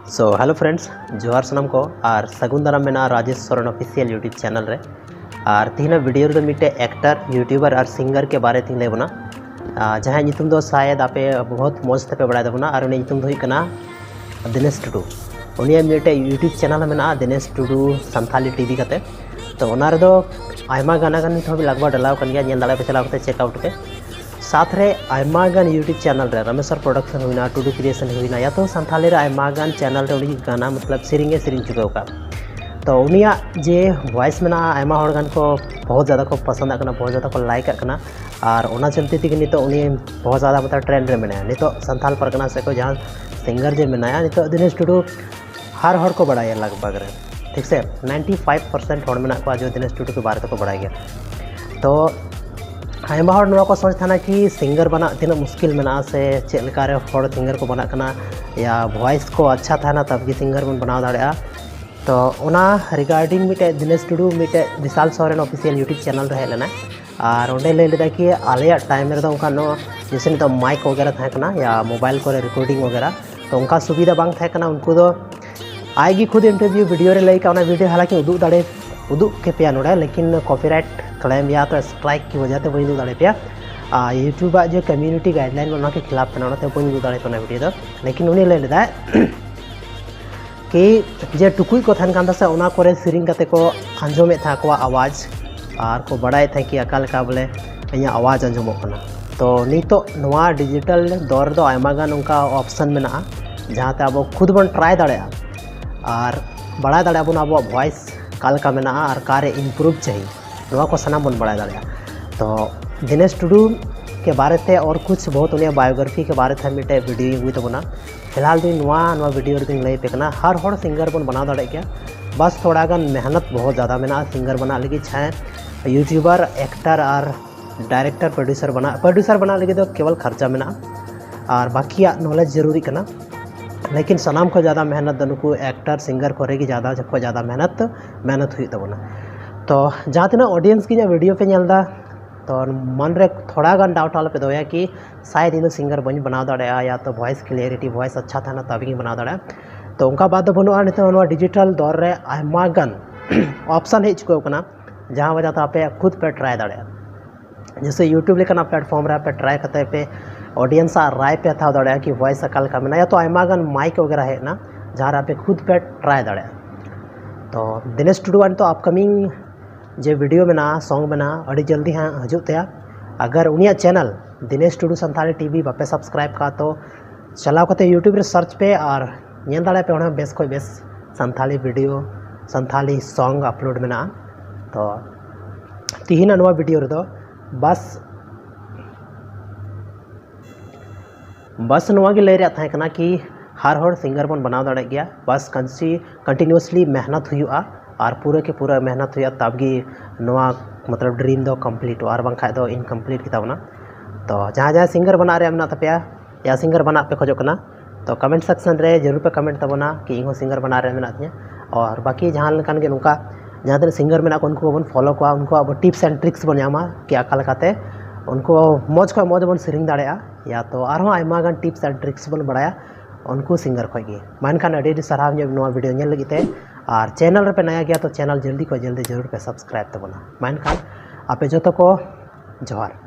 So hello friends जोहार सनम को और सगुन दाराम मेना Rajesh Soren official YouTube channel रे और तीना वीडियो रे मिटे एक्टर यूट्यूबर और सिंगर के बारे तीन लेबना जहां नितुम दो शायद आपे बहुत मौज तेपे बड़ा देबना और उनी नितुम दो हुई दिनेश टुडू उनी मिटे यूट्यूब चैनल मेना दिनेश टुडू संथाली टीवी कते तो ओना रे दो आयमा गाना गान नित भी लगभग डलाव कन गया नेल दाड़े पे चलाव कते चेकआउट के साथ रे आयमागान यूट्यूब चैनल रे रमेश्वर प्रोडक्शन हुईना टुडू क्रिएशन हुईना या तो संथाली रे आयमागान चैनल रे उनी गाना मतलब सेरिंगे सेरिंग चुकाव का तो उनिया जे वॉइस में आयमा हर गान को बहुत ज़्यादा को पसंद आकना बहुत ज़्यादा को लाइक आकना और ओना चलते थी नितो उनी बहुत ज़्यादा मतलब ट्रेंड रे मेना नितो संथाल परगना से को जहाँ सिंगर जे मेना नितो दिनेश टुडू हर को बढ़ाया लगभग रे ठीक से 95% हर मेना को जो दिनेश टुडू के बारे को बढ़ाया गया तो आयमा हर नवा को सोच था कि सिंगर बना तीन मुश्किल में से चेलकार हर सिंगर को बना करना या वॉइस को अच्छा था ना तब की सिंगर बन बना दाड़ा तो ओना रिगार्डिंग मिटे दिनेश टुडू मिटे विशाल सोरेन ऑफिशियल यूट्यूब चैनल रहे लेना और ओंडे ले लेदा कि आलिया टाइम रे उनका नो जैसे नहीं तो माइक वगैरह था करना या मोबाइल को रिकॉर्डिंग वगैरह तो उनका सुविधा बांग था करना उनको तो आएगी खुद इंटरव्यू वीडियो रे लई का वीडियो हालांकि उदू के पे नोड़ा लेकिन कॉपीराइट क्लेम या तो स्ट्राइक की वजह से बी दाड़े पे यूट्यूब जो कम्युनिटी गाइडलाइन के खिलाफ पे बी दाड़े पे वीडियो दो लेकिन उन्हें ले लेदा कि जे टुकुई को थान से उना करे सिरिंग कते को आंजोमे था को आवाज़ और को बड़ाई था कि अकाल बोले इन आवाज़ आंजोमो कना तो नितो नवा डिजिटल दौर दो आयमागान उनका ऑप्शन मेना जहाँ ते अब खुद बन ट्राई दाड़े और बड़ा दाड़े बन अब वॉइस कालका मेना और कारे इम्प्रूव चाहिए नवा को सना बन बड़ा दाड़ा तो दिनेश टुडू के बारे में और कुछ बहुत उन्हें बायोग्राफी के बारे में मिटे वीडियो हुई तबना फिलहाल दिन नवा वीडियो दिन लई पेकना हर सिंगर बन बना दाड़े गया बस थोड़ा गान मेहनत बहुत ज़्यादा मेना सिंगर बना लगी छाए यूट्यूबर एक्टर और डायरेक्टर प्रोड्यूसर बना लगी तो केवल खर्चा मेना और बाकी नॉलेज जरूरी करना लेकिन सनाम को ज़्यादा मेहनत नुकू एक्टर सिंगर करेगी ज़्यादा मेहनत हुई तबना तो जहाँ तना ऑडियंस की वीडियो पे नलदा तो मन रे थोड़ा गान डाउट आल पे दोया कि शायद इन सिंगर बन बना दाड़ा या तो वॉइस क्लियरिटी वॉइस अच्छा था ना तभी बना दाड़ा तो उनका बात बनुआ नितो डिजिटल दौर रे आयमा गान ऑप्शन हेज चुका जहाँ वजह तो आपे खुद पे ट्राई दाड़ा जैसे यूट्यूब लेकिन प्लेटफॉर्म रे पे ट्राई करते पे ऑडियंस राय पे हथाव दाड़ा कि वॉइस अकाल का मेना या तो आयमा गान माइक वगैरह है ना जहाँ पे खुद पे ट्राई दाड़ा तो दिनेश टुडू तो अपकमिंग जे वीडियो में सॉन्ग में अड़ी जल्दी हाँ हजूते अगर उनिया चैनल दिनेश टुडू संथाली टीवी बापे सब्सक्राइब का तो चलाव करते यूट्यूब रे सर्च पे और नेल दाड़ा पे उन्हें बेस को base Santhali video Santhali song upload में तो तीन नवा वीडियो रे दो बस नवा के लय रहा था कि हर सिंगर बन बनाव दाड़े गया बस कंटिन्यूसली मेहनत हुआ और पूरे के पूरा मेहनत हुआ तबगी नवा मतलब ड्रीम दो कंप्लीट और बांखा दो इनकम्प्लीट किताबना तो जहाँ सिंगर बना रहे मेना तपया या सिंगर बना पे खोजना तो कमेंट सेक्शन रे जरूर पे कमेंट तबना कि इन सिंगर बना रहे मेना तिया और बाकी जहाँ लेकान के नुका जहाँ तक सिंगर मेना को उनको बन फॉलो को उनको अब टिप्स एंड ट्रिक्स बन जामा कि अकाल काते उनको मौज को मौज बन सेरिंग दाड़ा या तो आयमा गान टिप्स एंड ट्रिक्स बन बढ़ाया उनको सिंगर खगे मनखान अड़ी साराव नवा वीडियो नेल लगी और चैनल पे नया गया तो चैनल जल्दी जरूर पे सब्सक्राइब तबना मनखान आपे जो को जोहार।